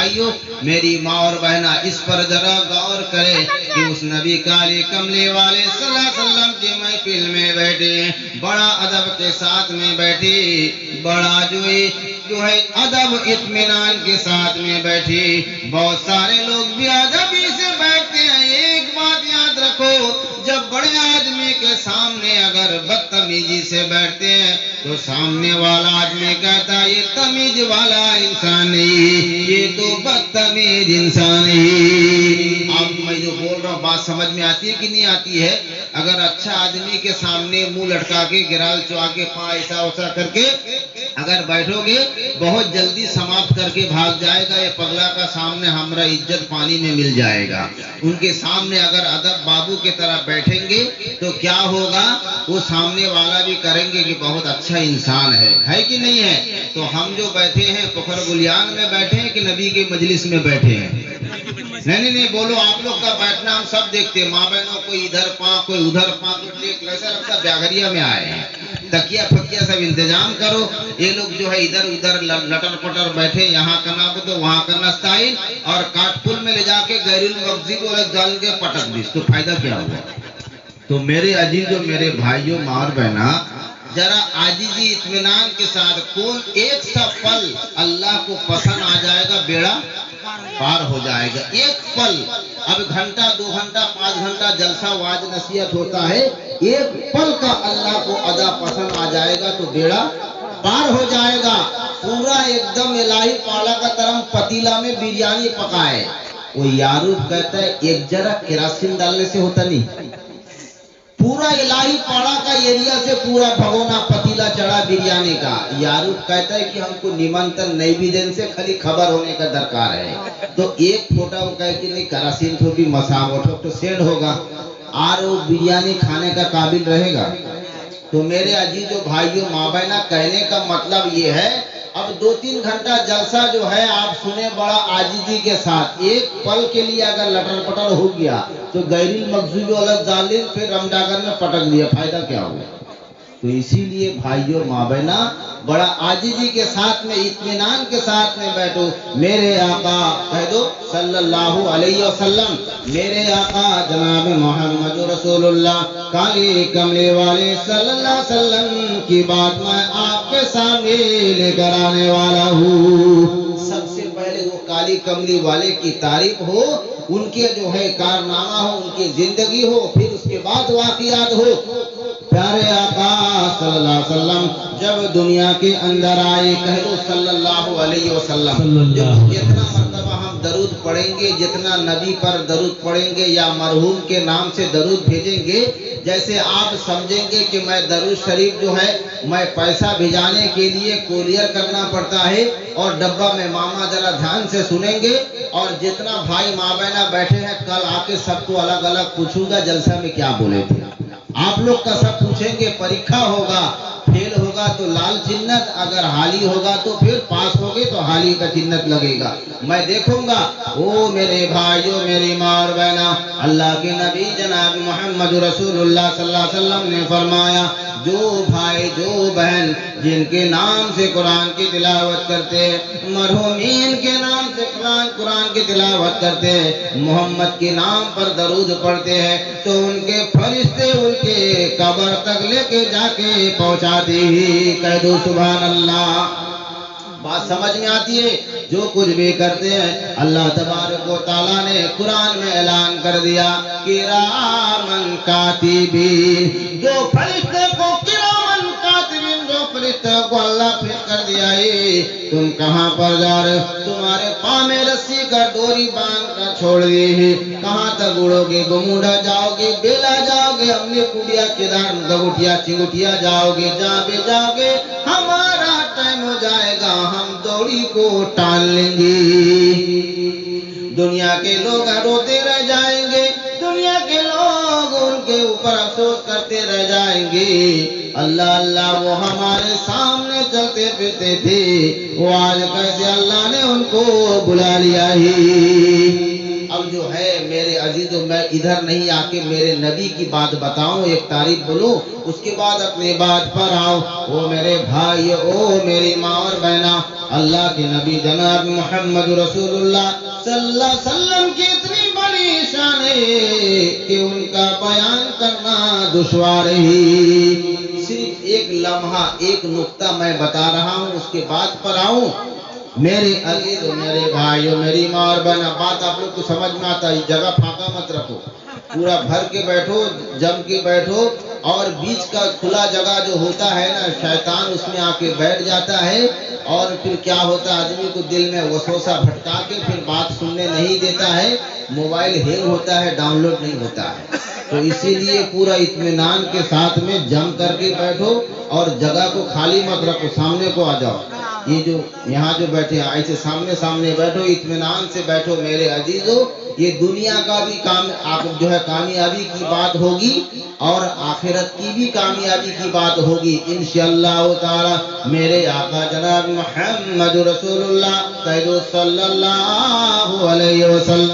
بھائیوں میری ماں اور بہنا اس پر ذرا غور کرے کہ اس نبی کالے کملے والے صلی اللہ علیہ وسلم کی محفل میں بیٹھے، بڑا ادب کے ساتھ میں بیٹھے، بڑا جو ہے ادب اطمینان کے ساتھ میں بیٹھے۔ بہت سارے لوگ بھی ادب ہی سے بیٹھتے ہیں۔ ایک بات یاد رکھو، جب بڑے آدمی کے سامنے اگر بدتمیزی سے بیٹھتے ہیں تو سامنے والا آدمی کہتا ہے یہ تمیز والا انسان نہیں، یہ تو بدتمیز انسان ہے۔ آپ میں جو بول رہا ہوں بات سمجھ میں آتی ہے کہ نہیں آتی ہے؟ اگر اچھا آدمی کے سامنے منہ لٹکا کے گرال چوا کے پاں ایسا ویسا کر کے اگر بیٹھو گے بہت جلدی سماپت کر کے بھاگ جائے گا۔ یہ پگلا کا سامنے ہمارا عزت پانی میں مل جائے گا۔ ان کے سامنے اگر ادب بابو کی طرح بیٹھیں گے تو کیا ہوگا؟ وہ سامنے والا بھی کریں گے کہ بہت اچھا انسان ہے کہ نہیں ہے؟ تو ہم جو بیٹھے ہیں پکھر گلیان میں بیٹھے ہیں کہ نبی کے مجلس میں بیٹھے ہیں؟ نہیں بولو، آپ لوگ کا بیٹھنا ہم سب دیکھتے ہیں۔ ماں بہنوں کوئی ادھر پاں کوئی ادھر پاں، ایسا لگتا بیاگریا میں آئے ہیں۔ تکیا پھکیا سب انتظام کرو۔ یہ لوگ جو ہے ادھر ادھر لٹر پٹر بیٹھے، یہاں کرنا تو وہاں کرنا سٹائل، اور کاٹ پل میں لے جا کے غیر المغضی کو ڈال کے پٹک دی، تو فائدہ کیا ہوا؟ تو میرے عزیزوں میرے بھائیوں ماں اور بہنا، ذرا عاجزی اطمینان کے ساتھ کون ایک سا پل اللہ کو پسند آ جائے گا بیڑا پار ہو جائے گا۔ ایک پل، اب گھنٹہ 2 گھنٹہ 5 گھنٹہ جلسہ واعظ نصیحت ہوتا ہے، ایک پل کا اللہ کو ادا پسند آ جائے گا تو بیڑا پار ہو جائے گا۔ پورا ایک دم الہی پالا کا طرح پتیلا میں بریانی پکائے، وہ یاروب کہتا ہے ایک جرا کیروسین ڈالنے سے ہوتا نہیں، پورا الہی پاڑا کا ایریا سے پورا بھگونا پتیلا چڑھا بریانی کا۔ یاروب کہتا ہے کہ ہم کو نمنترن نہیں بھی دین سے خالی خبر ہونے کا درکار ہے، تو ایک پھوٹا وہ کہے کہ نہیں کیروسین تو بھی مسام اٹھو تو سینڈ ہوگا اور وہ بریانی کھانے کا قابل رہے گا۔ تو میرے عزیزوں بھائیوں ماں بہنا، کہنے کا مطلب یہ ہے اب 2-3 گھنٹہ جلسہ جو ہے آپ سنیں بڑا عاجزی کے ساتھ، ایک پل کے لیے اگر لٹر پٹر ہو گیا تو غیر المغضوب علیہم پھر رمڈاگر میں پٹک دیا، فائدہ کیا ہوا؟ تو اسی لیے بھائیوں ماں بہنا بڑا عاجزی کے ساتھ میں اطمینان کے ساتھ میں بیٹھو۔ میرے آقا کہہ دو صلی اللہ علیہ وسلم، میرے آقا جناب محمد رسول اللہ کالے کملے والے صلی اللہ علیہ وسلم کی بات میں آپ کے سامنے لے کر آنے والا ہوں۔ سب سے پہلے وہ کالی کملی والے کی تعریف ہو، ان کے جو ہے کارنامہ ہو، ان کی زندگی ہو، پھر اس کے بعد واقعات ہو۔ پیارے آقا صلی اللہ علیہ وسلم جب دنیا کے اندر آئے، کہہ دو صلی اللہ علیہ وسلم، جتنا مرتبہ ہم درود پڑھیں گے، جتنا نبی پر درود پڑھیں گے یا مرحوم کے نام سے درود بھیجیں گے، جیسے آپ سمجھیں گے کہ میں درود شریف جو ہے میں پیسہ بھیجانے کے لیے کوریئر کرنا پڑتا ہے، اور ڈبہ میں ماما ذرا دھیان سے سنیں گے، اور جتنا بھائی ماں بہنا بیٹھے ہیں کل آ کے سب کو الگ الگ پوچھوں گا جلسہ میں کیا بولے تھے، آپ لوگ کا سب پوچھیں گے، پریکھا ہوگا، فیل ہوگا تو لال چنت، اگر حالی ہوگا تو پھر پاس ہوگے تو حالی کا چنت لگے گا، میں دیکھوں گا۔ او میرے بھائیوں میری ماں اور بہنا، اللہ کے نبی جناب محمد رسول اللہ صلی اللہ علیہ وسلم نے فرمایا، جو بھائی جو بہن جن کے نام سے قرآن کی تلاوت کرتے، مرحومین کے نام سے قرآن کی تلاوت کرتے، محمد کے نام پر درود پڑھتے ہیں، تو ان کے فرشتے ان کے قبر تک لے کے جا کے پہنچاتے ہی، کہہ دو سبحان اللہ۔ بات سمجھ میں آتی ہے؟ جو کچھ بھی کرتے ہیں اللہ تبارک و تعالیٰ نے قرآن میں اعلان کر دیا، کرامن کاتبین، جو فرشتے کو کرامن کاتبین، جو فرشتے کو اللہ فٹ کر دیا ہے، تم کہاں پر جا رہے ہو؟ تمہارے پاں میں رسی کا ڈوری باندھ کر چھوڑ دی ہے، کہاں تک اڑو گے؟ گموڈا جاؤ گے، بیلا جاؤ گے، اپنی کڑیا کدار گگوٹیا چنگوٹیا جاؤ گے، جہاں بھی جاؤ گے ہمارا ٹائم ہو جائے گا، ہم دوڑی کو ٹال لیں گے۔ دنیا کے لوگ روتے رہ جائیں گے، دنیا کے لوگ ان کے اوپر افسوس کرتے رہ جائیں گے۔ اللہ اللہ وہ ہمارے سامنے چلتے پھرتے تھے، وہ آج کیسے اللہ نے ان کو بلا لیا ہی۔ اب اب جو ہے میرے عزیزو میں ادھر نہیں آ کے میرے نبی کی بات بتاؤں، ایک تعریف بولوں، اس کے بعد اپنی بات پر آؤں۔ او میرے بھائی، او میری ماں اور بہنا، اللہ کے نبی جناب محمد رسول اللہ صلی اللہ علیہ وسلم کی اتنی بڑی شان ہے کہ ان کا بیان کرنا دشوار ہی۔ صرف ایک لمحہ، ایک نقطہ میں بتا رہا ہوں، اس کے بعد پر آؤں۔ میرے عزیز، میرے بھائیو، میری ماں اور بہن، بات آپ لوگ کو سمجھ میں آتا ہے، جگہ پھاکا مت رکھو، پورا بھر کے بیٹھو، جم کے بیٹھو، اور بیچ کا کھلا جگہ جو ہوتا ہے نا، شیطان اس میں آ کے بیٹھ جاتا ہے، اور پھر کیا ہوتا ہے، آدمی کو دل میں وسوسہ بھٹکا کے پھر بات سننے نہیں دیتا ہے، موبائل ہینگ ہوتا ہے، ڈاؤن لوڈ نہیں ہوتا ہے۔ تو اسی لیے پورا اطمینان کے ساتھ میں جم کر کے بیٹھو، اور جگہ کو خالی مت رکھو، سامنے کو آ جاؤ۔ یہ جو یہاں جو بیٹھے ہیں ایسے سامنے بیٹھو، اطمینان سے بیٹھو میرے عزیزو۔ یہ دنیا کا بھی کام آپ جو ہے کامیابی کی بات ہوگی، اور آخرت کی بھی کامیابی کی بات ہوگی انشاءاللہ تعالی۔ میرے آقا جناب محمد رسول اللہ صلی اللہ علیہ وسلم